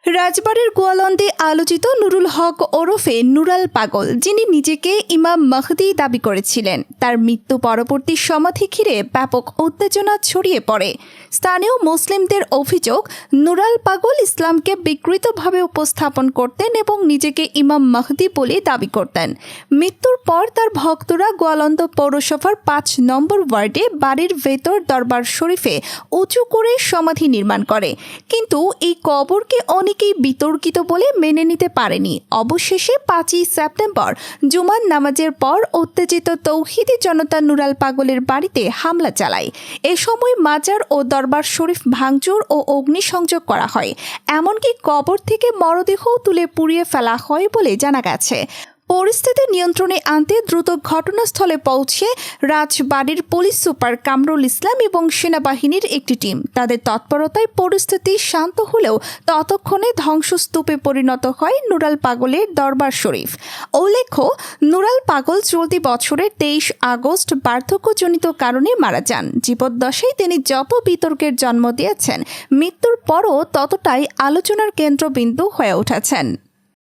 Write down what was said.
রাজবাড়ীর গোয়ালন্দে আলোচিত নুরুল হক ওরফে নুরাল পাগল, যিনি নিজেকে ইমাম মাহদি দাবি করেছিলেন, তার মৃত্যু পরবর্তী সমাধি ঘিরে ব্যাপক উত্তেজনা ছড়িয়ে পড়ে। স্থানীয় মুসলিমদের অভিযোগ, নুরাল পাগল ইসলামকে বিকৃতভাবে উপস্থাপন করতেন এবং নিজেকে ইমাম মাহদি বলে দাবি করতেন। মৃত্যুর পর তার ভক্তরা গোয়ালন্দ পৌরসভার ৫ নম্বর ওয়ার্ডে বাড়ির ভেতর দরবার শরীফে উঁচু করে সমাধি নির্মাণ করে, কিন্তু এই কবরকে অনেকেই বিতর্কিত বলে মেনে নিতে পারেনি। অবশেষে ৫ই সেপ্টেম্বর জুমার নামাজের পর উত্তেজিত তৌহিদি জনতা নুরাল পাগলের বাড়িতে হামলা চালায়। এ সময় মাজার ও দরবার শরীফ ভাঙচুর ও অগ্নিসংযোগ করা হয়, এমনকি কবর থেকে মরদেহও তুলে পুড়িয়ে ফেলা হয় বলে জানা গেছে। পরিস্থিতি নিয়ন্ত্রণে আনতে দ্রুত ঘটনাস্থলে পৌঁছে রাজবাড়ীর পুলিশ সুপার কামরুল ইসলাম এবং সেনাবাহিনীর একটি টিম। তাদের তৎপরতায় পরিস্থিতি শান্ত হলেও ততক্ষণে ধ্বংসস্তূপে পরিণত হয় নুরাল পাগলের দরবার শরীফ। উল্লেখ্য, নুরাল পাগল চলতি বছরের ২৩ আগস্ট বার্ধক্যজনিত কারণে মারা যান। জীবদ্দশায় তিনি যত বিতর্কের জন্ম দিয়েছেন, মৃত্যুর পরও ততটাই আলোচনার কেন্দ্রবিন্দু হয়ে উঠেছেন।